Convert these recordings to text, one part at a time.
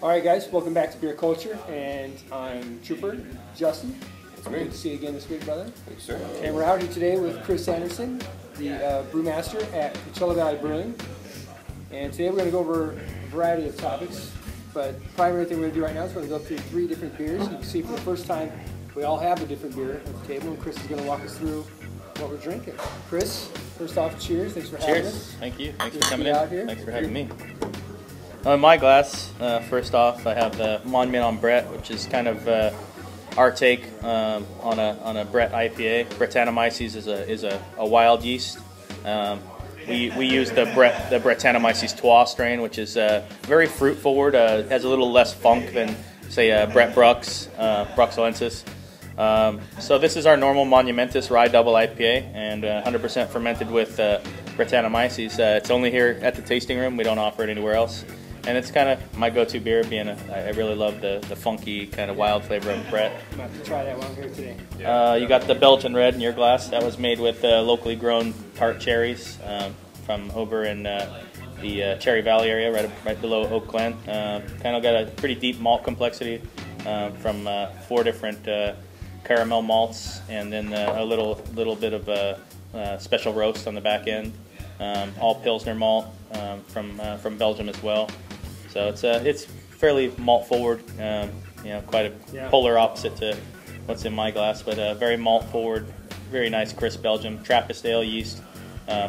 All right, guys, welcome back to Beer Culture, and I'm Trooper Justin. That's me. Good to see you again this week, brother. Thanks, sir. And we're out here today with Chris Anderson, the Brewmaster at Coachella Valley Brewing. And today we're going to go over a variety of topics, but the primary thing we're going to do right now is we're going to go through 3 different beers. You can see for the first time we all have a different beer at the table, and Chris is going to walk us through what we're drinking. Chris, first off, cheers. Thanks for having us. Cheers. Thank you. Thanks for coming out in. here. Thanks for having me. In my glass, first off, I have the Monument on Brett, which is kind of our take on a Brett IPA. Brettanomyces is a wild yeast. We use the Brettanomyces Trois strain, which is very fruit forward. Has a little less funk than say Brett Bruxellensis. So this is our normal Monumentus Rye Double IPA, and 100% fermented with Brettanomyces. It's only here at the tasting room. We don't offer it anywhere else. And it's kind of my go-to beer, being I really love the funky kind of wild flavor of Brett. I'm about to try that one here today. You got the Belgian Red in your glass. That was made with locally grown tart cherries from over in the Cherry Valley area, right below Oak Glen. Kind of got a pretty deep malt complexity from 4 different caramel malts, and then a little bit of a special roast on the back end. All Pilsner malt from Belgium as well. So it's fairly malt forward, quite a polar opposite to what's in my glass, but very malt forward, very nice crisp Belgium. Trappist ale yeast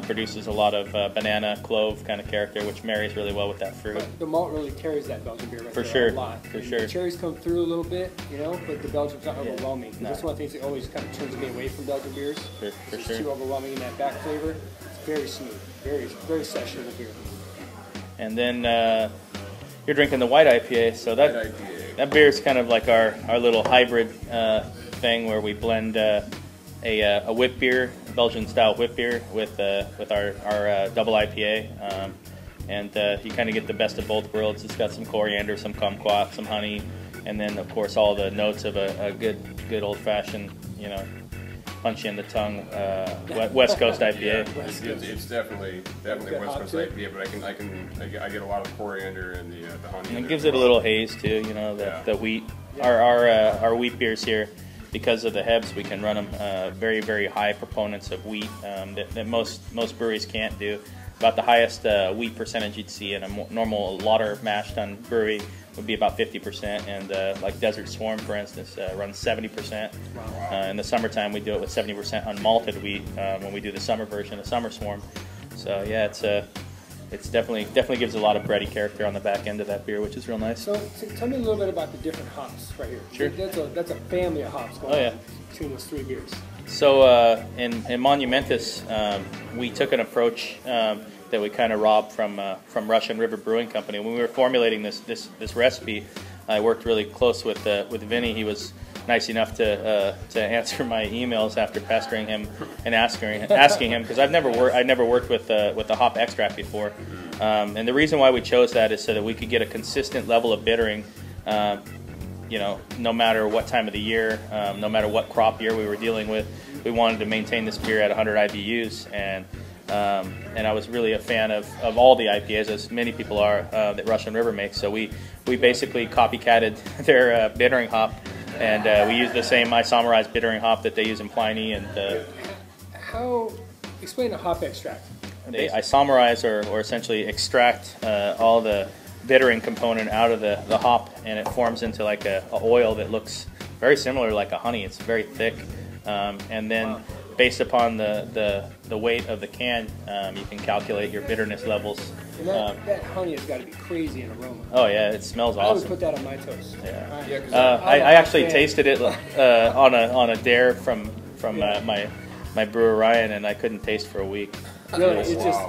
produces a lot of banana, clove kind of character, which marries really well with that fruit. But the malt really carries that Belgian beer right For there sure, a lot. for sure. The cherries come through a little bit, but the Belgian's not overwhelming. No. That's one of the things that always kind of turns me away from Belgian beers. For It's sure. too overwhelming in that back flavor. It's very smooth, very sessionable beer. And then you're drinking the white IPA, so that beer is kind of like our little hybrid thing where we blend a whip beer, Belgian style whip beer, with our double IPA, and you kind of get the best of both worlds. It's got some coriander, some kumquat, some honey, and then of course all the notes of a good old fashioned, punch in the tongue West Coast IPA. It's definitely West Coast IPA, but I get a lot of coriander and the honey. And it gives it a little haze too, the wheat. Our wheat beers here, because of the H.E.B.S, we can run them very, very high proponents of wheat that most breweries can't do. About the highest wheat percentage you'd see in a normal lauter mash tun brewery would be about 50%, and like Desert Swarm, for instance, runs 70%. In the summertime, we do it with 70% unmalted wheat when we do the summer version of Summer Swarm. So yeah, it's definitely gives a lot of bready character on the back end of that beer, which is real nice. So tell me a little bit about the different hops right here. Sure. That's a family of hops going on between those 3 beers. So in Monumentus, we took an approach that we kind of robbed from Russian River Brewing Company. When we were formulating this recipe, I worked really close with Vinny. He was nice enough to answer my emails after pestering him and asking him, because I'd never worked with the hop extract before, and the reason why we chose that is so that we could get a consistent level of bittering. No matter what time of the year, no matter what crop year we were dealing with, we wanted to maintain this beer at 100 IBUs, and I was really a fan of all the IPAs, as many people are, that Russian River makes. So we basically copycatted their bittering hop, and we used the same isomerized bittering hop that they use in Pliny. And explain a hop extract. They isomerize or essentially extract all the bittering component out of the hop, and it forms into like a oil that looks very similar like a honey. It's very thick, and then based upon the weight of the can, you can calculate your bitterness levels. And that honey has got to be crazy in aroma. Oh yeah, it smells awesome. I would put that on my toast. Yeah. I actually tasted it on a dare from my brewer Ryan, and I couldn't taste for a week. Really, it's just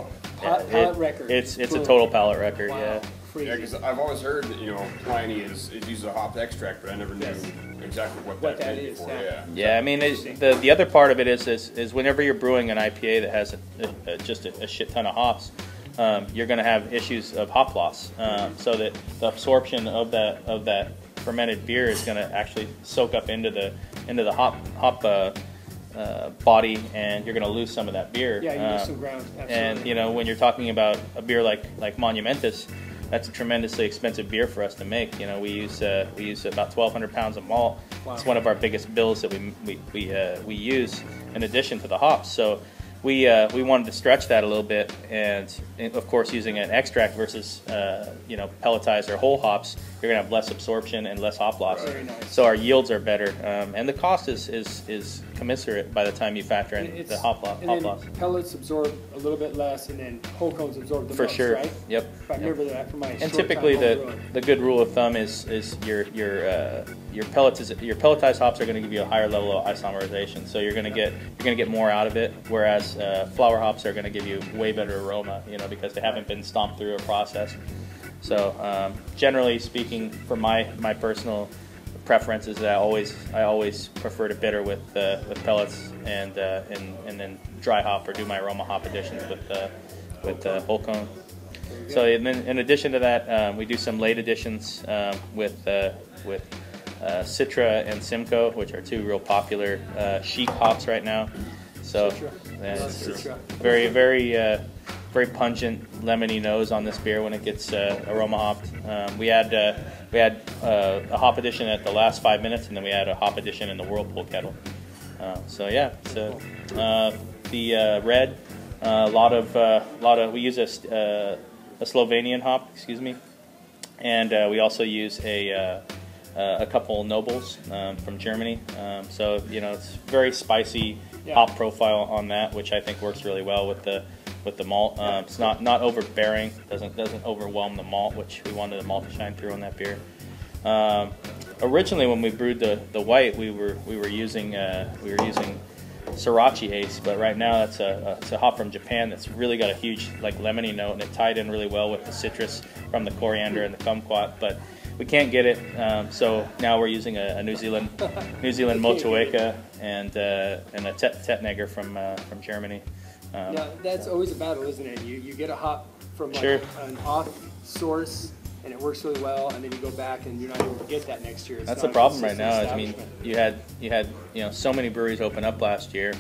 palate record. It's a total palate record. Wow. Yeah. Yeah, because I've always heard that Pliny uses a hop extract, but I never knew exactly what that is. Yeah, I mean, the other part of it is whenever you're brewing an IPA that has just a shit ton of hops, you're going to have issues of hop loss, so that the absorption of that fermented beer is going to actually soak up into the hop body, and you're going to lose some of that beer. Yeah, you lose some ground. Absolutely. And when you're talking about a beer like Monumentus, that's a tremendously expensive beer for us to make. You know, we use about 1,200 pounds of malt. Wow. It's one of our biggest bills that we use in addition to the hops. So we wanted to stretch that a little bit, and of course, using an extract versus pelletized or whole hops, you're gonna have less absorption and less hop loss. Very nice. So our yields are better, and the cost is commensurate by the time you factor in the hop loss. Pellets absorb a little bit less, and then whole cones absorb the most. For sure. Right? Yep. If I remember that from my. And typically the good rule of thumb is your pelletized hops are going to give you a higher level of isomerization, so you're going to get more out of it, whereas flower hops are going to give you way better aroma, because they haven't been stomped through or processed. So generally speaking, for my personal preference is that I always prefer to bitter with pellets and then dry hop or do my aroma hop additions with whole cone. So and then in addition to that, we do some late additions with Citra and Simcoe, which are two real popular chic hops right now. So it's very very pungent lemony nose on this beer when it gets aroma hopped. We had a hop addition at the last 5 minutes, and then we had a hop addition in the Whirlpool kettle. So yeah, so the red, a lot of we use a Slovenian hop, excuse me, and we also use a couple nobles from Germany. So it's very spicy hop profile on that, which I think works really well with the malt. It's not overbearing, doesn't overwhelm the malt, which we wanted the malt to shine through on that beer. Originally, when we brewed the white, we were using Sriracha Ace, but right now it's a hop from Japan that's really got a huge lemony note, and it tied in really well with the citrus from the coriander and the kumquat, but we can't get it, so now we're using a New Zealand Motueka and a Tettnager from Germany. Yeah, that's always a battle, isn't it? You get a hop from an off source, and it works really well, and then you go back and you're not able to get that next year. That's the problem right now. I mean, you had so many breweries open up last year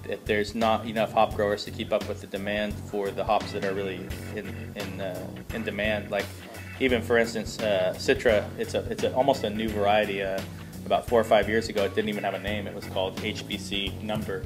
that there's not enough hop growers to keep up with the demand for the hops that are really in demand. Like even for instance, Citra, it's almost a new variety. About 4 or 5 years ago, it didn't even have a name. It was called H.E.B.S number.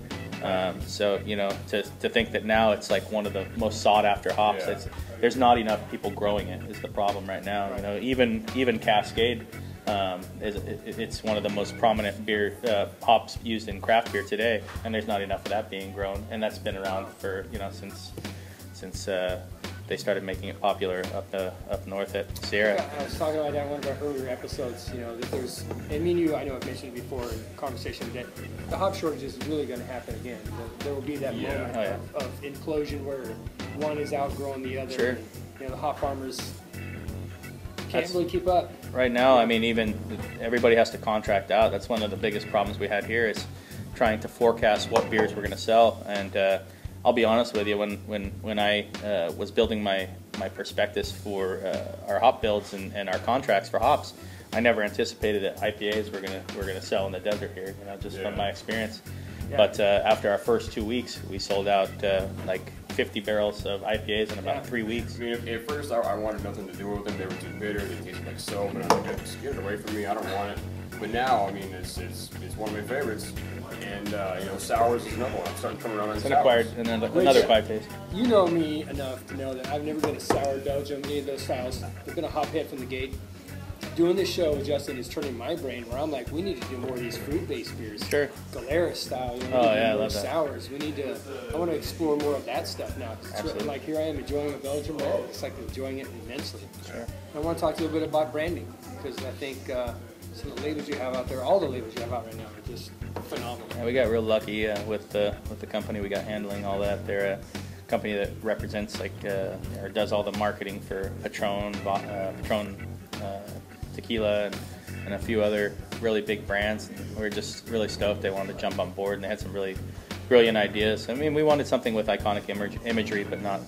So to think that now it's like one of the most sought after hops. Yeah. There's not enough people growing it is the problem right now. Right. Even Cascade, it's one of the most prominent beer hops used in craft beer today, and there's not enough of that being grown, and that's been around for since they started making it popular up north at Sierra. Yeah, I was talking about that in one of our earlier episodes. That there's, and me and you, I know I've mentioned it before in conversation, that the hop shortage is really going to happen again. There will be that moment of implosion where one is outgrowing the other. Sure. And, the hop farmers can't really keep up. Right now, I mean, even everybody has to contract out. That's one of the biggest problems we had here is trying to forecast what beers we're going to sell. And I'll be honest with you, when I was building my prospectus for our hop builds and our contracts for hops, I never anticipated that IPAs were gonna sell in the desert here, from my experience. Yeah. But after our first 2 weeks, we sold out 50 barrels of IPAs in about 3 weeks. I mean, at first I wanted nothing to do with them. They were too bitter. They tasted like soap, and I'm like, just get it away from me. I don't want it. But now, I mean, it's one of my favorites. And sours is another one. I'm starting to come around on sours. Acquired another 5 days. You know me enough to know that I've never been a sour Belgium, any of those styles. I've been a hop head from the gate. Doing this show with Justin is turning my brain where I'm like, we need to do more of these fruit-based beers. Sure. Galeras style. I love that. Sours. I want to explore more of that stuff now. Absolutely. Like here I am enjoying a Belgian red. It's like enjoying it immensely. Sure. I want to talk to you a little bit about branding, because I think some of the labels you have out there, all the labels you have out right now are just phenomenal. Yeah, we got real lucky with the company we got handling all that. They're a company that represents or does all the marketing for Patron tequila and a few other really big brands. And we were just really stoked they wanted to jump on board, and they had some really brilliant ideas. I mean, we wanted something with iconic imagery, but not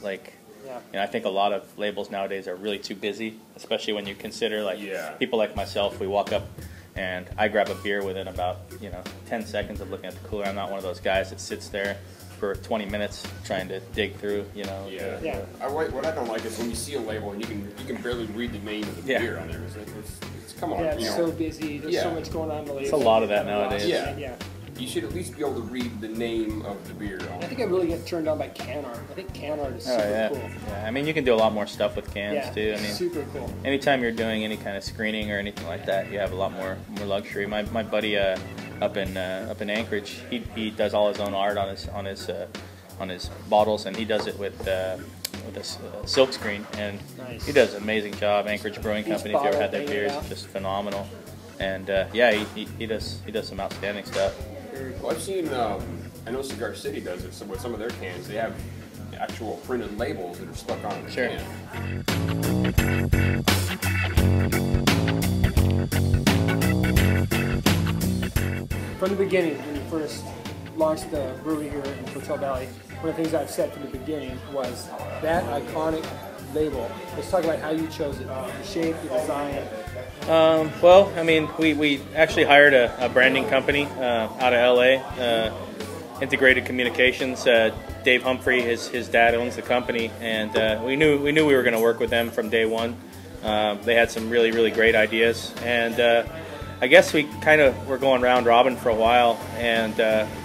I think a lot of labels nowadays are really too busy, especially when you consider people like myself. We walk up and I grab a beer within about 10 seconds of looking at the cooler. I'm not one of those guys that sits there for 20 minutes trying to dig through, you know. Yeah. What I don't like is when you see a label and you can barely read the name of the beer on there. It's come on. Yeah, it's you know. so busy. There's so much going on in the label. It's a lot of that nowadays. Yeah. You should at least be able to read the name of the beer. I think I really get turned on by can art. I think can art is super cool. Yeah, I mean, you can do a lot more stuff with cans too. I mean, super cool. Anytime you're doing any kind of screening or anything like that, you have a lot more luxury. My buddy up in Anchorage, he does all his own art on his bottles, and he does it with a silk screen, and he does an amazing job. Anchorage Brewing Company, if you ever had their beers, just phenomenal. And he does some outstanding stuff. Well, I've seen, I know Cigar City does it, so with some of their cans, they have actual printed labels that are stuck on the can. From the beginning, when you first launched the brewery here in Coachella Valley, one of the things I've said from the beginning was that iconic label. Let's talk about how you chose it, the shape, the design. Well, I mean, we actually hired a branding company out of LA, Integrated Communications. Dave Humphrey, his dad owns the company, and we knew we were going to work with them from day one. They had some really great ideas, and I guess we kind of were going round robin for a while, and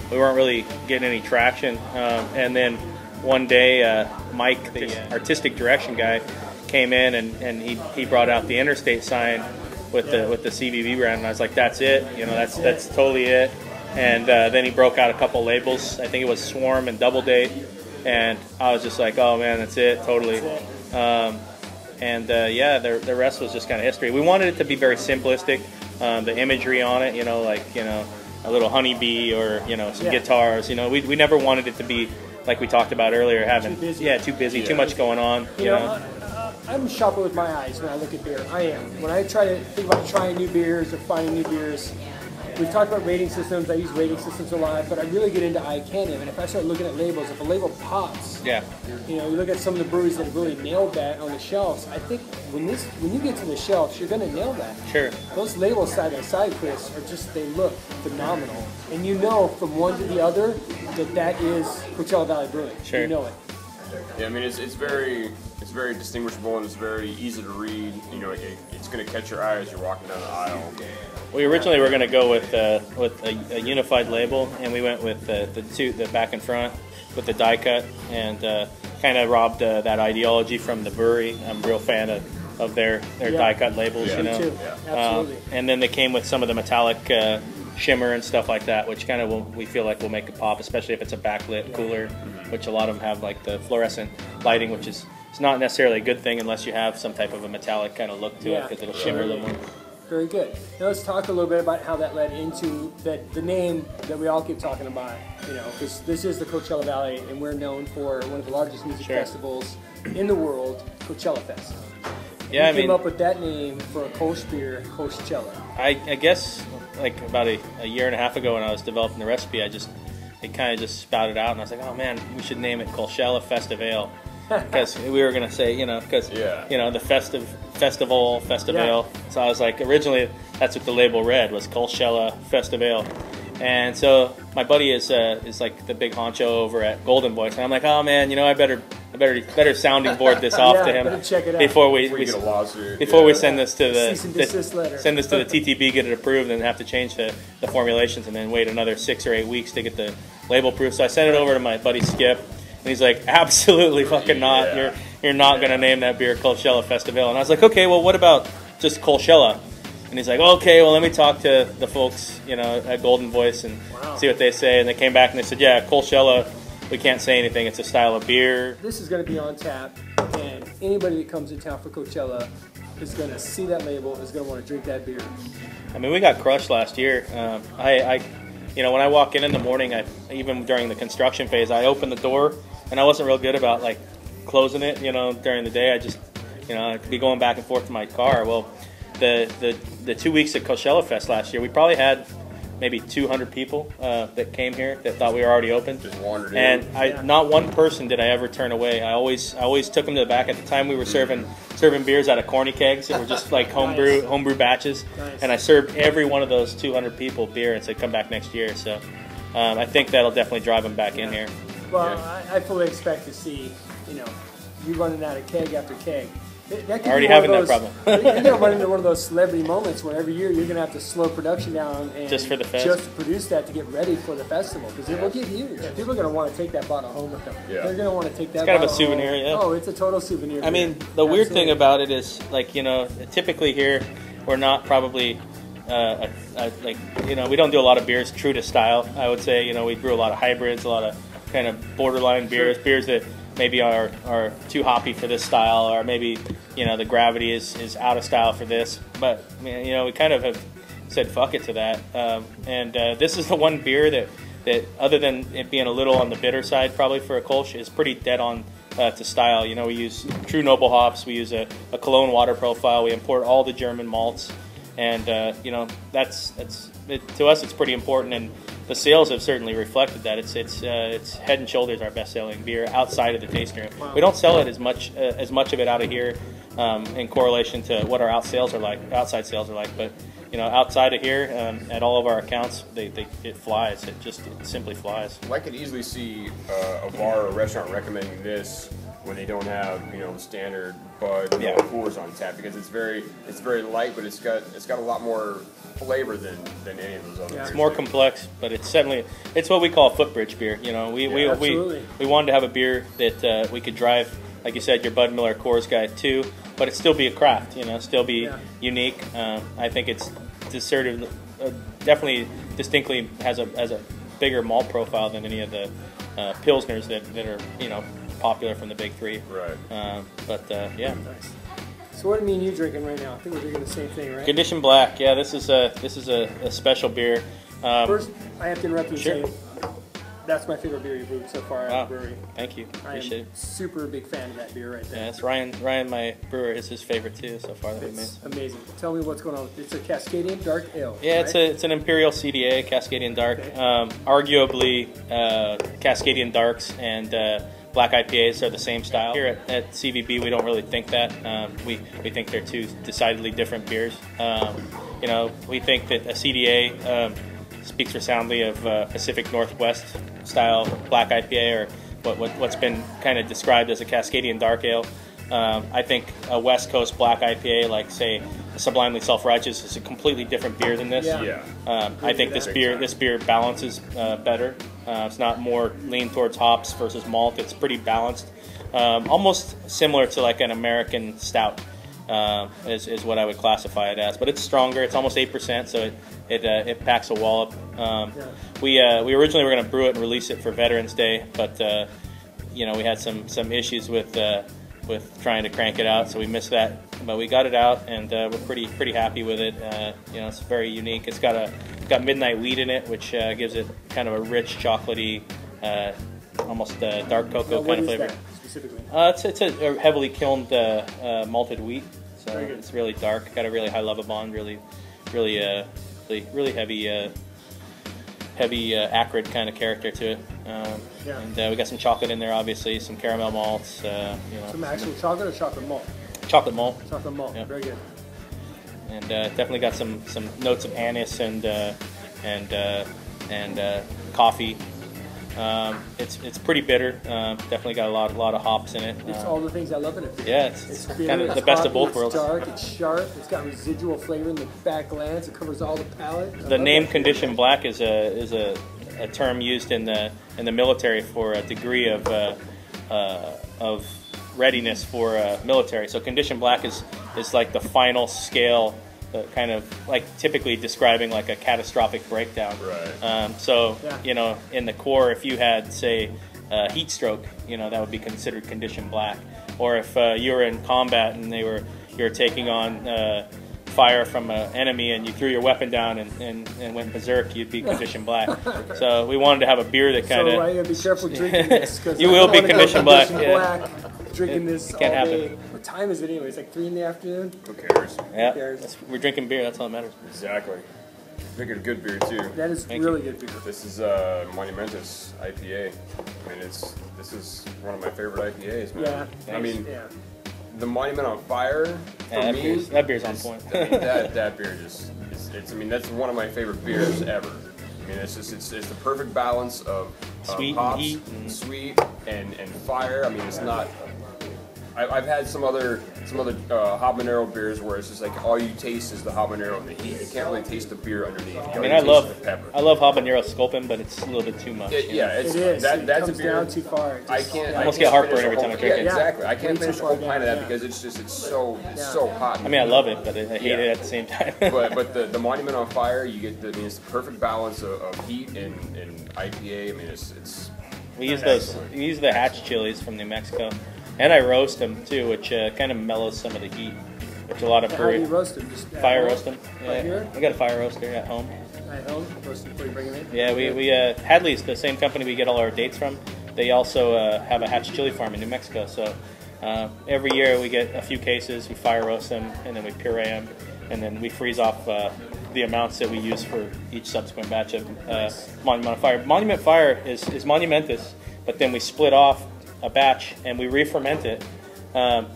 we weren't really getting any traction. And then one day, Mike, the artistic direction guy, came in and he brought out the Interstate sign with the CVV brand, and I was like, that's it, you know, that's totally it. And then he broke out a couple labels. I think it was Swarm and Double Date, and I was just like, oh man, that's it, totally. The rest was just kind of history. We wanted it to be very simplistic. The imagery on it, you know, like, you know, a little honeybee or, you know, some guitars. You know, we never wanted it to be like we talked about earlier, having too busy, too much going on. You know? I'm a shopper with my eyes when I look at beer. I am. When I try to think about trying new beers or finding new beers, we've talked about rating systems. I use rating systems a lot, but I really get into eye candy. And if I start looking at labels, if a label pops, you know, you look at some of the breweries that have really nailed that on the shelves. I think when you get to the shelves, you're going to nail that. Sure. Those labels side by side, Chris, are just, they look phenomenal. And you know from one to the other that is Coachella Valley Brewing. Sure. You know it. Yeah, I mean, it's very distinguishable and it's very easy to read. You know, it's going to catch your eye as you're walking down the aisle. We originally were going to go with a unified label, and we went with the back and front with the die cut, and kind of robbed that ideology from the brewery. I'm a real fan of their die cut labels, you know. Me too. Absolutely. And then they came with some of the metallic shimmer and stuff like that, which kind of we feel like will make it pop, especially if it's a backlit cooler, which a lot of them have, like the fluorescent lighting, which is it's not necessarily a good thing unless you have some type of a metallic kind of look to it, because it'll shimmer a little more. Very good. Now let's talk a little bit about how that led into the name that we all keep talking about. You know, because this is the Coachella Valley, and we're known for one of the largest music festivals in the world, Coachella Fest. Yeah, you came up with that name for a Coach beer, Coachella. I guess like about a year and a half ago when I was developing the recipe, it kind of just spouted out, and I was like, oh man, we should name it Coachella Festival. Because we were going to say, you know, because, you know, the festival. So I was like, originally, that's what the label read, was Coachella Festival. And so my buddy is like the big honcho over at Golden Voice. And I'm like, oh man, you know, I better sounding board this off to him check it out. before we send this to the TTB, get it approved, and have to change the formulations, and then wait another 6 or 8 weeks to get the label approved. So I sent it over to my buddy Skip. And he's like, absolutely fucking not. You're not going to name that beer Coachella Festival. And I was like, okay, well, what about just Coachella? And he's like, okay, well, let me talk to the folks, you know, at Golden Voice and see what they say. And they came back and they said, yeah, Coachella, we can't say anything. It's a style of beer. This is going to be on tap, and anybody that comes in town for Coachella is going to see that label, is going to want to drink that beer. I mean, we got crushed last year. You know, when I walk in the morning, even during the construction phase, I open the door, and I wasn't real good about like closing it. You know, during the day, I just, you know, I'd be going back and forth to my car. Well, the 2 weeks at Coachella Fest last year, we probably had maybe 200 people that came here that thought we were already open. Just wandered in. And not one person did I ever turn away. I always took them to the back. At the time, we were serving beers out of corny kegs that were just like homebrew batches. Nice. And I served every one of those 200 people beer and said, come back next year. So I think that'll definitely drive them back in here. Well, I fully expect to see, you know, you running out of keg after keg. That could Already be one having of that those, problem. You're going to run into one of those celebrity moments where every year you're going to have to slow production down and Just for the fest? just to produce that to get ready for the festival, because it will get huge. People are going to want to take that bottle home with them. Yeah. They're going to want to take that. It's kind of a bottle souvenir, home. yeah. Oh, it's a total souvenir. I mean, the weird thing about it is, like, you know, typically here we're not probably like, you know, we don't do a lot of beers true to style. I would say, you know, we brew a lot of hybrids, a lot of kind of borderline beers, beers that maybe are too hoppy for this style, or maybe, you know, the gravity is out of style for this. But, you know, we kind of have said fuck it to that. And this is the one beer that other than it being a little on the bitter side probably for a Kolsch, is pretty dead on to style. You know, we use true noble hops, we use a Cologne water profile, we import all the German malts, and you know, to us it's pretty important, and the sales have certainly reflected that. It's head and shoulders our best-selling beer outside of the tasting room. Wow. We don't sell it as much of it out of here in correlation to what our outside sales are like. But you know, outside of here, at all of our accounts, it flies. It simply flies. Well, I could easily see a bar or a restaurant recommending this when they don't have, you know, the standard Bud or Coors on tap, because it's very light, but it's got a lot more flavor than any of those other beers. It's more complex, but it's what we call a footbridge beer. You know, we wanted to have a beer that we could drive, like you said, your Bud Miller Coors guy too, but it still be a craft. You know, still be unique. I think it's definitely distinctly has a bigger malt profile than any of the pilsners that are, you know, popular from the big three. Right. Yeah. Nice. So what are me and you drinking right now? I think we're drinking the same thing, right? Condition Black. Yeah, this is a special beer. First, I have to interrupt you and Sure. say that's my favorite beer you've brewed so far at the brewery. Thank you. I am Appreciate it. super big fan of that beer right there. Yeah, it's Ryan, my brewer, is his favorite too so far that we made. It's amazing. Tell me what's going on. It's a Cascadian Dark Ale. Yeah, right? it's an Imperial CDA, Cascadian Dark. Okay. Arguably, Cascadian Darks and Black IPAs are the same style. Here at CVB, we don't really think that. We think they're two decidedly different beers. You know, we think that a CDA speaks resoundingly of Pacific Northwest style Black IPA, or what's been kind of described as a Cascadian Dark Ale. I think a West Coast Black IPA, like say Sublimely Self-Righteous, is a completely different beer than this. Yeah. I think this beer balances better. It's not more lean towards hops versus malt. It's pretty balanced, almost similar to like an American stout. Is what I would classify it as, but it's stronger. It's almost 8%, so it packs a wallop. We originally were going to brew it and release it for Veterans Day, but you know, we had some issues with trying to crank it out, so we missed that. But we got it out, and we're pretty happy with it. You know, it's very unique. It's got midnight wheat in it, which gives it kind of a rich, chocolatey, almost dark cocoa kind of flavor. That specifically? It's a heavily kilned malted wheat, so it's really dark. Got a really high lava bond, really heavy acrid kind of character to it. And we got some chocolate in there, obviously, some caramel malts. You know, some actual chocolate or chocolate malt? Chocolate malt. Chocolate malt, Yep. very good. And definitely got some notes of anise and coffee. It's pretty bitter. Definitely got a lot of hops in it. It's all the things I love in it. Yeah, it's bitter, kind of the it's best hoppy, of both worlds. It's dark, it's sharp, it's got residual flavor in the back glands. It covers all the palate. The name Condition Black is a term used in the military for a degree of readiness for military. So Condition Black is like the final scale, kind of like typically describing like a catastrophic breakdown. Right. You know, in the Corps, if you had, say, heat stroke, you know, that would be considered Condition Black. Or if you were in combat and you were taking on fire from an enemy and you threw your weapon down and went berserk, you'd be Condition Black. So we wanted to have a video that kind of. So I gotta be careful drinking this. You will be Condition Black. Yeah. Drinking this all day. What time is it anyway? It's like 3 in the afternoon. Who cares? Yeah, we're drinking beer. That's all that matters. Exactly. Drinking good beer too. That is really good beer. This is Monumentus IPA. I mean, this is one of my favorite IPAs, man. Yeah. I mean, the Monument on Fire for me. That beer's on point. I mean, that beer just I mean, that's one of my favorite beers ever. I mean, it's the perfect balance of Sweet hops, and heat. sweet and fire. I mean, it's not. I've had some other habanero beers where it's just like all you taste is the habanero and the heat. You can't really taste the beer underneath. I mean, I love habanero sculpin, but it's a little bit too much. It is. It That's comes a beer. down too far. I can't. I almost get heartburn every time I drink it. Yeah, exactly. I can't Way finish too a whole far pint of down, that because it's so hot. I mean, I love it, but I hate it at the same time. but the Monument on Fire, you get it's the perfect balance of heat and IPA. I mean, it's We use those. We use the hatch chilies from New Mexico, and I roast them too, which kind of mellows some of the heat. Which a lot of How do you roast them? Just fire roast them. Right here? I got a fire roaster at home. At home, roast them before you bring them in. Yeah, we Hadley's the same company we get all our dates from. They also have a hatch chili farm in New Mexico. So every year we get a few cases, we fire roast them, and then we puree them, and then we freeze off the amounts that we use for each subsequent batch of Monument on Fire. Monument Fire is monumentous, but then we split off a batch and we re-ferment it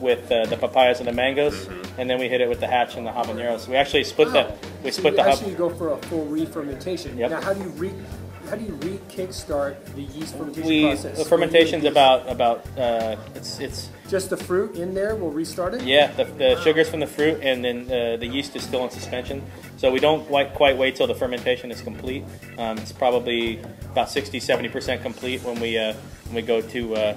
with the papayas and the mangoes, and then we hit it with the hatch and the habaneros. We actually split that. We split the actually go for a full re-fermentation. Yep. Now, how do you re-kickstart the yeast fermentation process? The fermentation's about it's just the fruit in there will restart it? Yeah, the sugar's from the fruit, and then the yeast is still in suspension. So we don't quite wait till the fermentation is complete. It's probably about 60-70% complete when we go to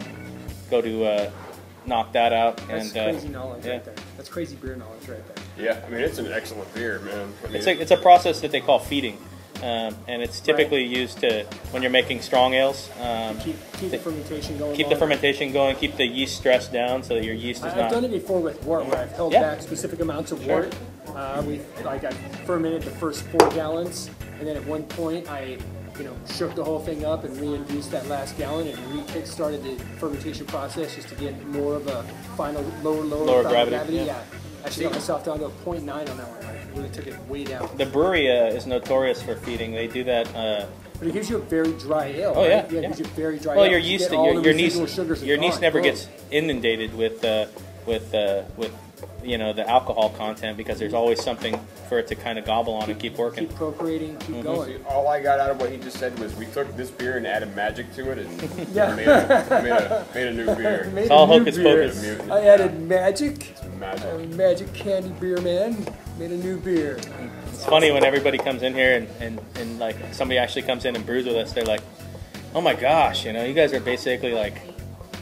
knock that out. That's crazy knowledge right there. That's crazy beer knowledge right there. Yeah, I mean, it's an excellent beer, man. I mean, It's a process that they call feeding. And it's typically used to when you're making strong ales. Keep the fermentation going. Keep the fermentation going. Keep the yeast stress down so that your yeast is not. I've done it before with wort, where I've held back specific amounts of wort. I fermented the first 4 gallons, and then at one point I, shook the whole thing up and reintroduced that last gallon and re-kick-started the fermentation process just to get more of a final lower gravity. Yeah. Actually got myself down to a 0.9 on that one. I really took it way down. The brewery is notorious for feeding. They do that. But it gives you a very dry ale. Oh, right? yeah. It gives you a very dry ale. Well, your yeast never Boom. gets inundated with the alcohol content because there's always something for it to kind of gobble on and keep working. Keep procreating, keep going. See, all I got out of what he just said was we took this beer and added magic to it and made a new beer. It's all hocus pocus. I added magic. It's magic. Magic candy beer man made a new beer. It's funny when everybody comes in here and like somebody actually comes in and brews with us. They're like, "Oh my gosh, you guys are basically like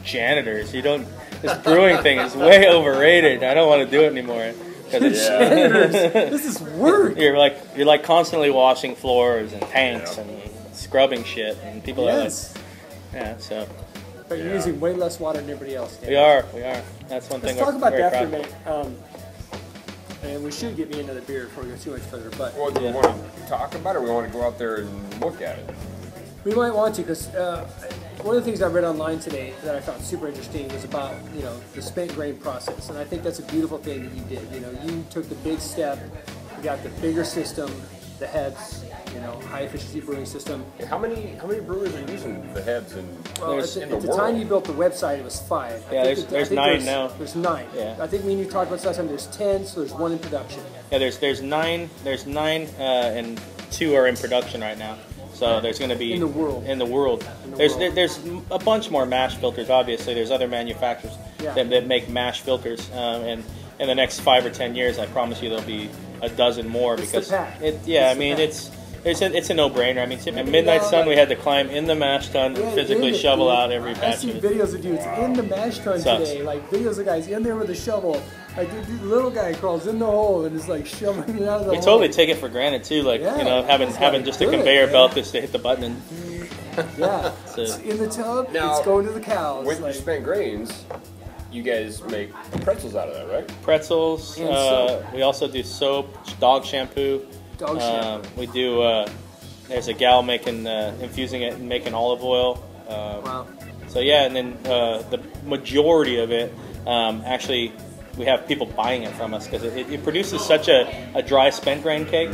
janitors. This brewing thing is way overrated. I don't want to do it anymore." Janitors. This is work. You're like constantly washing floors and tanks and scrubbing shit, and people are like, yeah. So. But you're using way less water than everybody else. We are. That's one thing. Let's talk about very that for a proud minute. And we should get me another beer before we go too much further. But Well, do we want to talk about it, or we want to go out there and look at it? we might want to, because one of the things I read online today that I found super interesting was about the spent grain process, and I think that's a beautiful thing that you did. You took the big step. You got the bigger system, the H.E.B.S, high efficiency brewing system. Yeah, how many brewers are using the H.E.B.S in the At the world? time you built the website, it was 5. Yeah, there's 9 now. There's 9. Yeah. I think when you talked about this last time, there's 10, so there's 1 in production. Yeah, there's 9, and 2 are in production right now. So there's going to be In the world. There's a bunch more mash filters. Obviously, there's other manufacturers that make mash filters, and in the next 5 or 10 years, I promise you there'll be a dozen more because it's a no-brainer. I mean, at Midnight Sun, we had to climb in the mash tun and physically shovel out every batch. I see videos of dudes in the mash tun today, like videos of guys in there with a shovel. Like the little guy crawls in the hole and is like shoveling it out of the hole. We totally take it for granted too, like having just a conveyor belt just to hit the button and. It's in the tub. Now, it's going to the cows. With your spent grains, you guys make pretzels out of that, right? Pretzels. We also do soap, dog shampoo. We do. There's a gal making infusing it and making olive oil. Wow. So yeah, and then the majority of it actually. We have people buying it from us because it produces such a dry spent grain cake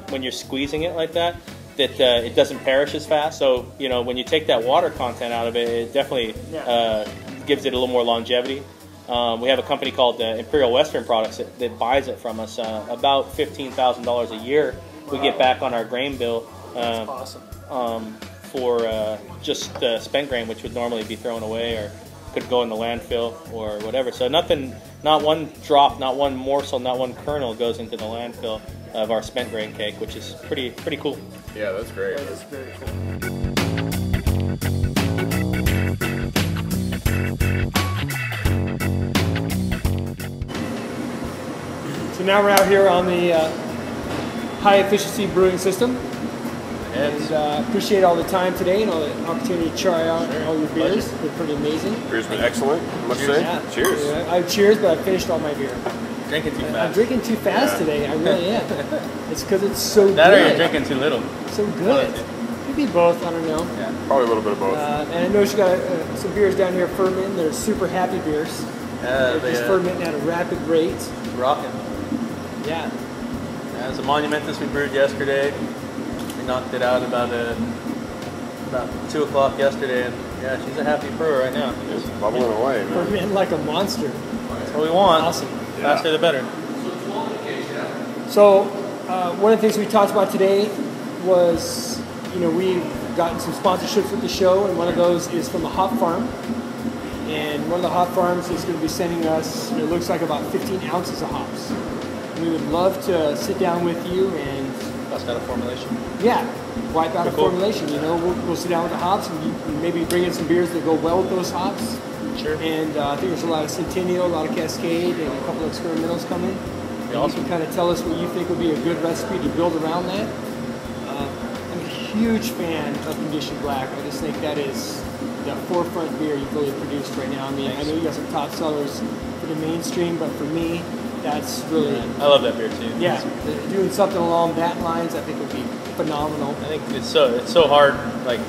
when you're squeezing it like that it doesn't perish as fast. So when you take that water content out of it, it definitely gives it a little more longevity. We have a company called Imperial Western Products that buys it from us. About $15,000 a year we get back on our grain bill. That's awesome. for just spent grain, which would normally be thrown away or could go in the landfill or whatever. So nothing, not one drop, not one morsel, not one kernel goes into the landfill of our spent grain cake, which is pretty cool. Yeah, that's great. That is very cool. So now we're out here on the High Efficiency Brewing System. And appreciate all the time today and all the opportunity to try out all your beers. They're pretty amazing. Beer's been excellent, I must say. Yeah. Cheers. Yeah, I cheers, but I finished all my beer. Drinking too fast. I'm drinking too fast today. I really am. It's because it's so That good. or you're drinking too little. So good. Maybe both. I don't know. Yeah. Probably a little bit of both. And I noticed you got some beers down here fermenting. They're super happy beers. They're just fermenting at a rapid rate. Rocking. Yeah. It was a Monumentus we brewed yesterday. We knocked it out about 2 o'clock yesterday, and yeah, she's a happy brewer right now. It's bubbling away, man. Fermenting like a monster. That's what we want. Awesome. Faster the better. So one of the things we talked about today was, we've gotten some sponsorships with the show, and one of those is from a hop farm. And one of the hop farms is going to be sending us, it looks like about 15 ounces of hops. We would love to sit down with you and Bust out a formulation. yeah, wipe out a Cool. formulation. We'll sit down with the hops and you maybe bring in some beers that go well with those hops. Sure. And I think there's a lot of Centennial, a lot of Cascade, and a couple of experimentals coming. Yeah, You can kind of tell us what you think would be a good recipe to build around that. I'm a huge fan of Conditioned Black. I just think that is the forefront beer you've really produced right now. I mean, I know you got some top sellers for the mainstream, but for me, that's really... I love that beer too. Yeah, doing something along that lines, I think would be phenomenal. I think it's so hard, like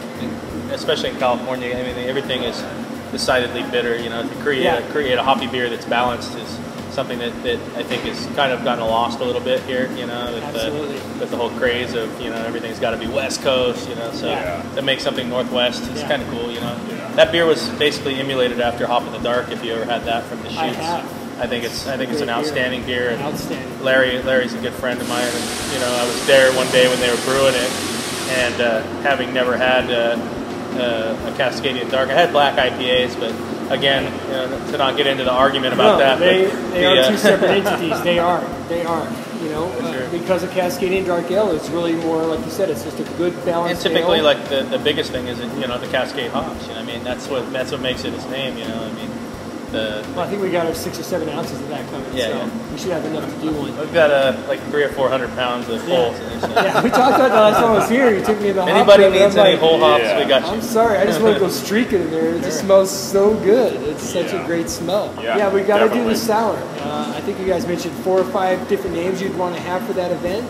especially in California. I mean, everything is decidedly bitter. To create a hoppy beer that's balanced is something that I think has kind of gotten lost a little bit here. With the whole craze of everything's got to be West Coast. So that makes something Northwest. It's kind of cool. That beer was basically emulated after Hop in the Dark. If you ever had that from the Shoots. I have. I think it's an outstanding beer. And outstanding. Larry's a good friend of mine, and I was there one day when they were brewing it, and having never had a Cascadian Dark, I had black IPAs, but again, to not get into the argument about that. They are two separate entities. They are. Sure. Because a Cascadian Dark Ale is really more, like you said, it's just a good balance. And typically, ale. like the biggest thing is the Cascade hops. I mean, that's what makes it its name. I mean. Well, I think we got our 6 or 7 ounces of that coming, so we should have enough to do one. We've got like 300 or 400 pounds of holes in there. So. Yeah, we talked about that last time I was here. You took me to the Anybody hop needs any whole hops, we got you. I'm sorry, I just want to go streaking in there. It just smells so good. It's such a great smell. Yeah, we got to do definitely. the sour. I think you guys mentioned 4 or 5 different names you'd want to have for that event.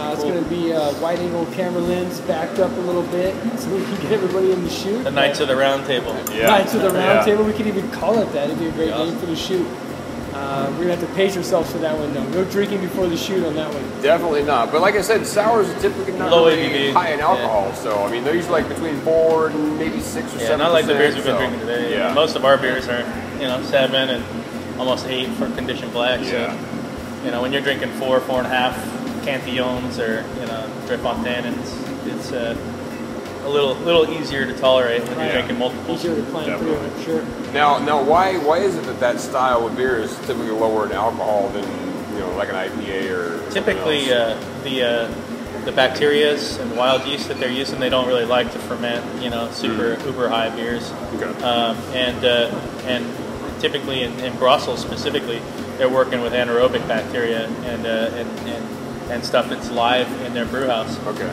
It's going to be wide angle camera lens backed up a little bit so we can get everybody in the shoot. The Knights of the Round Table. Yeah. Knights of the Round Table. We could even call it that. It'd be a great Awesome. name for the shoot. We're going to have to pace ourselves for that one, though. No drinking before the shoot on that one. Definitely not. But like I said, sours are typically not Low really ABV. high in alcohol. So, I mean, they're usually like between 4 and maybe 6 or 7%. Not like the beers we've been drinking today. Yeah. Most of our beers are, 7 and almost 8 for Conditioned Black. Yeah. So, when you're drinking 4, 4.5 Cantillons or, Drip Fontaines, it's a little easier to tolerate when you're drinking multiples. Easier to plan through, I'm sure. Now, why is it that style of beer is typically lower in alcohol than like an IPA or Typically, the bacterias and wild yeast that they're using, they don't really like to ferment, super uber high beers. Okay. And typically in Brussels specifically, they're working with anaerobic bacteria and stuff that's live in their brew house. Okay.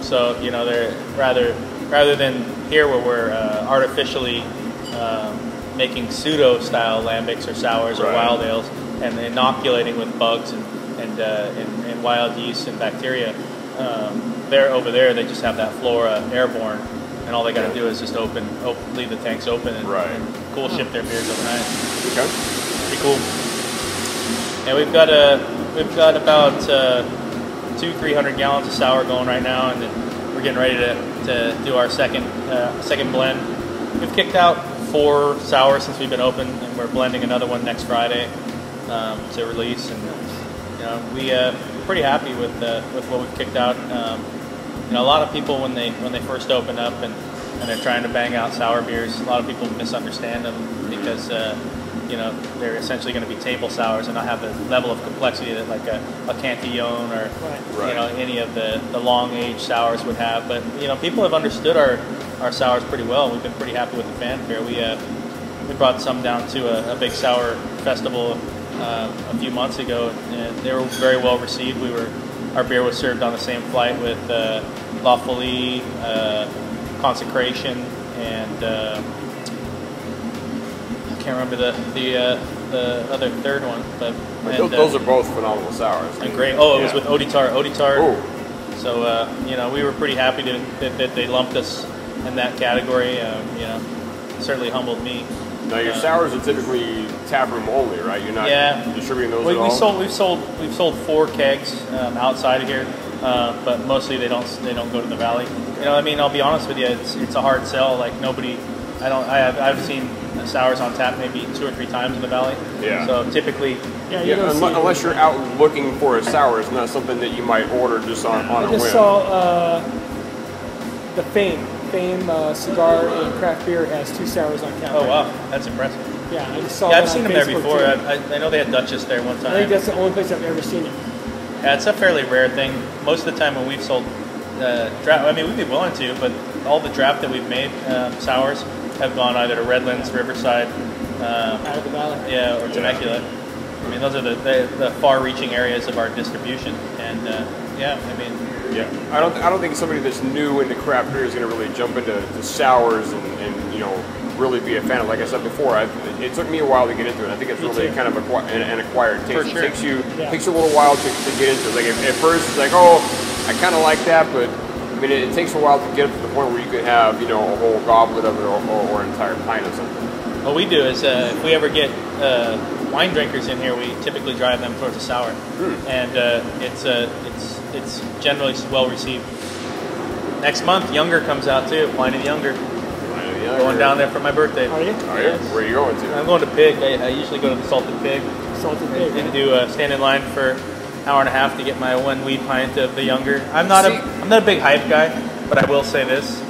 So they're rather than here where we're artificially making pseudo style lambics or sours or wild ales and inoculating with bugs and wild yeast and bacteria. They're over there. They just have that flora airborne, and all they got to do is just leave the tanks open and cool ship their beers overnight. Okay. Pretty cool. And we've got about 200-300 gallons of sour going right now, and then we're getting ready to do our second blend. We've kicked out 4 sours since we've been open, and we're blending another one next Friday to release. And we're pretty happy with what we've kicked out. you know, a lot of people when they first open up and they're trying to bang out sour beers, a lot of people misunderstand them because you know, they're essentially going to be table sours and not have the level of complexity that like a Cantillon or you know, any of the long aged sours would have. But you know, people have understood our sours pretty well, and we've been pretty happy with the fanfare. We brought some down to a big sour festival a few months ago, and they were very well received. Our beer was served on the same flight with La Folie, Consecration, and I can't remember the other third one, but those are both phenomenal sours. And great. Oh, it was with Auditar. Oh. So you know, we were pretty happy that they lumped us in that category. You know, certainly humbled me. Now your sours are typically taproom only, right? You're not distributing those at all. We've sold 4 kegs outside of here, but mostly they don't go to the valley. You know, I mean, I'll be honest with you, it's a hard sell. Like nobody, I've seen sours on tap maybe 2 or 3 times in the valley. Yeah. So typically, unless you're out looking for a sour, it's not something that you might order just on a whim. I just saw the Fame cigar and craft beer has 2 sours on tap. Oh wow, that's impressive. Yeah, I just saw. Yeah, I've seen them there before. I know they had Duchess there one time. I think that's the only place I've ever seen it. Yeah, it's a fairly rare thing. Most of the time when we've sold draft, I mean, we'd be willing to, but all the draft that we've made sours have gone either to Redlands, Riverside, out of the valley. Yeah, or Temecula. I mean, those are the far-reaching areas of our distribution, and yeah, I mean. Yeah, I don't think somebody that's new into craft beer is going to really jump into sours and you know, really be a fan of. Like I said before, it took me a while to get into it. I think it's really kind of an acquired taste. Sure. It takes you a little while to get into it. Like at first, it's like, oh, I kind of like that, but I mean, it takes a while to get up to the point where you could have, you know, a whole goblet of it or an entire pint of something. What we do is if we ever get wine drinkers in here, we typically drive them towards a sour, and it's generally well received. Next month, Younger comes out too. Wine and Younger. Going down there for my birthday. Are you? Yes. Where are you going to? I'm going to Pig. I usually go to the Salted Pig. Salted Pig. And do stand in line for an hour and a half to get my 1 wee pint of the Younger. I'm not a big hype guy, but I will say this.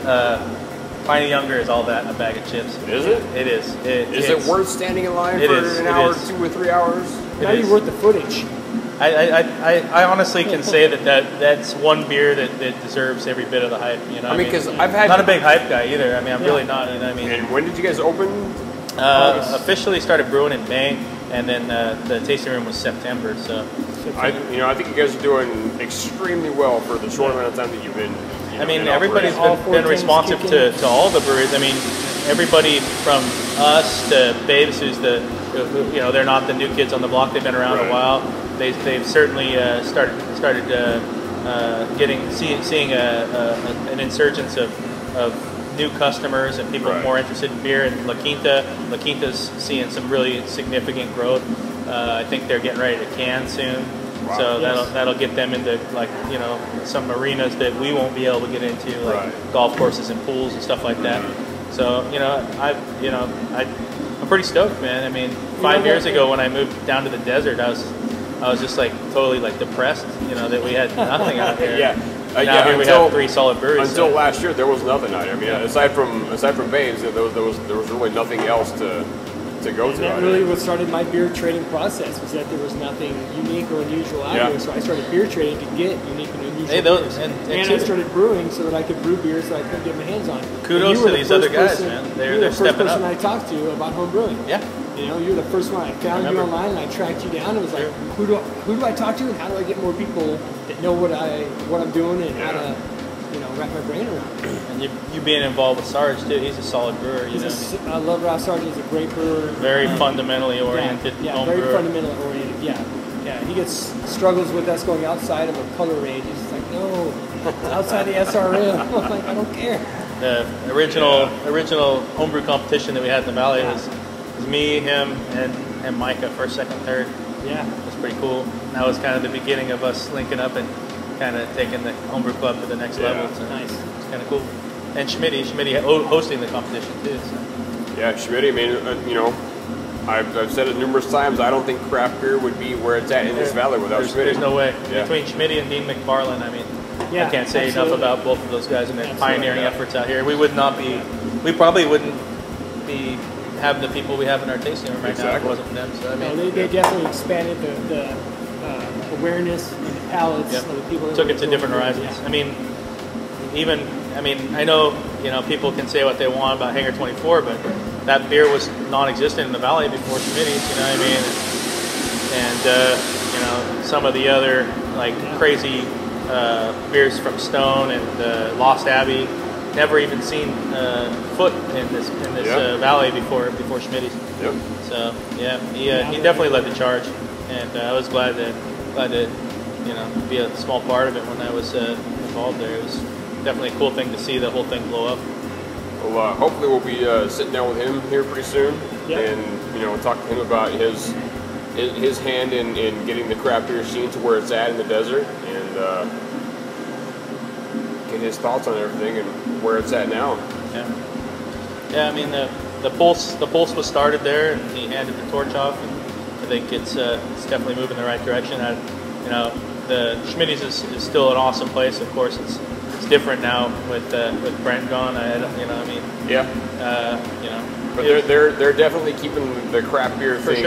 Pint of Younger is all that in a bag of chips. Is it? It is. Is it worth standing in line for an hour, 2 or 3 hours? Now you're worth the footage. I honestly can say that's one beer that deserves every bit of the hype. You know, I mean, because I've had not a big hype guy either. I mean, I'm really not. You know, I mean, and when did you guys open? Officially started brewing in May, and then the tasting room was September. So, I think you guys are doing extremely well for the short amount of time that you've been. I mean, everybody's been responsive to all the breweries. I mean, everybody from us to Babes, who's you know, they're not the new kids on the block. They've been around a while. They've certainly started seeing an insurgence of new customers and people more interested in beer. And La Quinta's seeing some really significant growth. I think they're getting ready to can soon. Wow. So that'll get them into, like, you know, some arenas that we won't be able to get into, like golf courses and pools and stuff like that. So, you know, I'm pretty stoked, man. I mean, 5 years ago when I moved down to the desert, I was just like totally like depressed, you know, that we had nothing out here. Now here we have 3 solid breweries. Until last year, there was nothing out here. I mean, aside from Babes, there was really nothing else to go to. That really what started my beer trading process, was that there was nothing unique or unusual out here. So I started beer trading to get unique and unusual beers. And I started brewing so that I could brew beers that I couldn't get my hands on. Kudos to these other guys, man. They're stepping up. You're the first person I talked to about home brewing. Yeah. You know, you're the first one. I found you online and I tracked you down. It was like, who do I talk to, and how do I get more people that know what I'm doing and how to, you know, wrap my brain around it. And you being involved with Sarge too. He's a solid brewer. I love Ross Sarge. He's a great brewer. Very fundamentally oriented. Very fundamentally oriented. Yeah. He gets struggles with us going outside of a color range. He's like, no, outside the SRM. I'm like, I don't care. The original homebrew competition that we had in the valley was me, him, and Micah, first, second, third. Yeah. It was pretty cool. That was kind of the beginning of us linking up and kind of taking the homebrew club to the next level. So nice. It's kind of cool. And Schmitty hosting the competition too. So. Yeah, Schmitty, I mean, you know, I've said it numerous times, I don't think craft beer would be where it's at in this valley without Schmitty. There's no way. Between Schmitty and Dean McFarland, I mean, Yeah, I can't say absolutely. enough about both of those guys and their Absolutely. pioneering efforts out here. We probably wouldn't be having the people we have in our tasting room right now if it wasn't for them. So I mean, they definitely expanded the awareness and the palates Yep. of the people. That took were it to different going horizons. through. I mean, I know, people can say what they want about Hangar 24, but that beer was non-existent in the valley before Schmitty's, you know what I mean? And some of the other crazy beers from Stone and Lost Abbey, never even seen foot in this valley before Schmitty's. Yep. So yeah, he definitely led the charge, and I was glad to be a small part of it when I was involved there. It was definitely a cool thing to see the whole thing blow up. Well, hopefully we'll be sitting down with him here pretty soon, and talk to him about his hand in getting the craft beer scene to where it's at in the desert, and get his thoughts on everything and where it's at now. Yeah. I mean the pulse was started there, and he handed the torch off, and I think it's definitely moving in the right direction. The Schmitty's is still an awesome place. Of course, it's different now with Brent gone. But they're definitely keeping the craft beer thing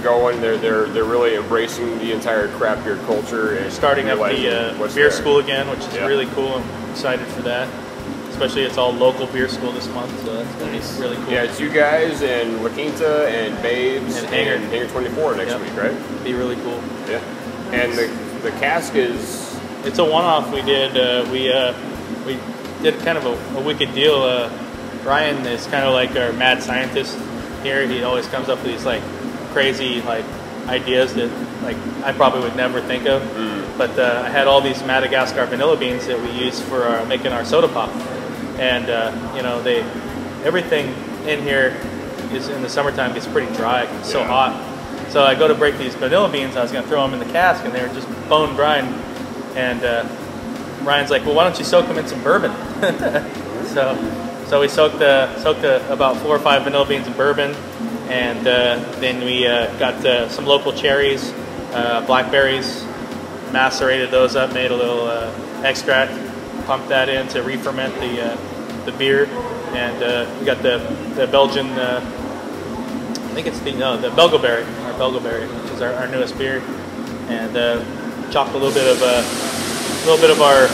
going. They're really embracing the entire craft beer culture and starting up the beer school again, which is really cool. I'm excited for that. Especially it's all local beer school this month, so that's going to be really cool. Yeah, it's you guys and La Quinta and Babes and Hangar 24 next week, right? Be really cool. Yeah. And the cask is... It's a one-off we did. We did kind of a wicked deal. Ryan is kind of like our mad scientist here. He always comes up with these crazy ideas that I probably would never think of. But I had all these Madagascar vanilla beans that we use for making our soda pop, and everything in here is in the summertime gets pretty dry. It's so hot. So I go to break these vanilla beans. I was going to throw them in the cask, and they were just bone dry. And Ryan's like, "Well, why don't you soak them in some bourbon?" So we soaked about 4 or 5 vanilla beans in bourbon, and then we got some local cherries, blackberries, macerated those up, made a little extract, pumped that in to re-ferment the beer, and we got the Belgian, I think it's the Belgoberry, which is our newest beer, and chopped a little bit of our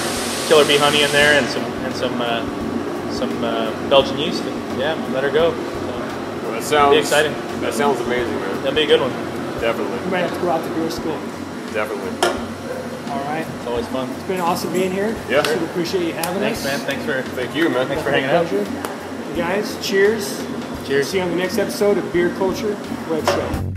Killer Bee honey in there, and some Belgian yeast, and let her go. Well, that sounds exciting. That sounds amazing, man. That'll be a good one. Definitely. You might have to go out to beer school. Definitely. All right. It's always fun. It's been awesome being here. Yeah. Really appreciate you having Thanks, us. man. Thank you, man. Thanks for hanging out. Pleasure. You guys, cheers. Cheers. See you on the next episode of Beer Culture Webshow.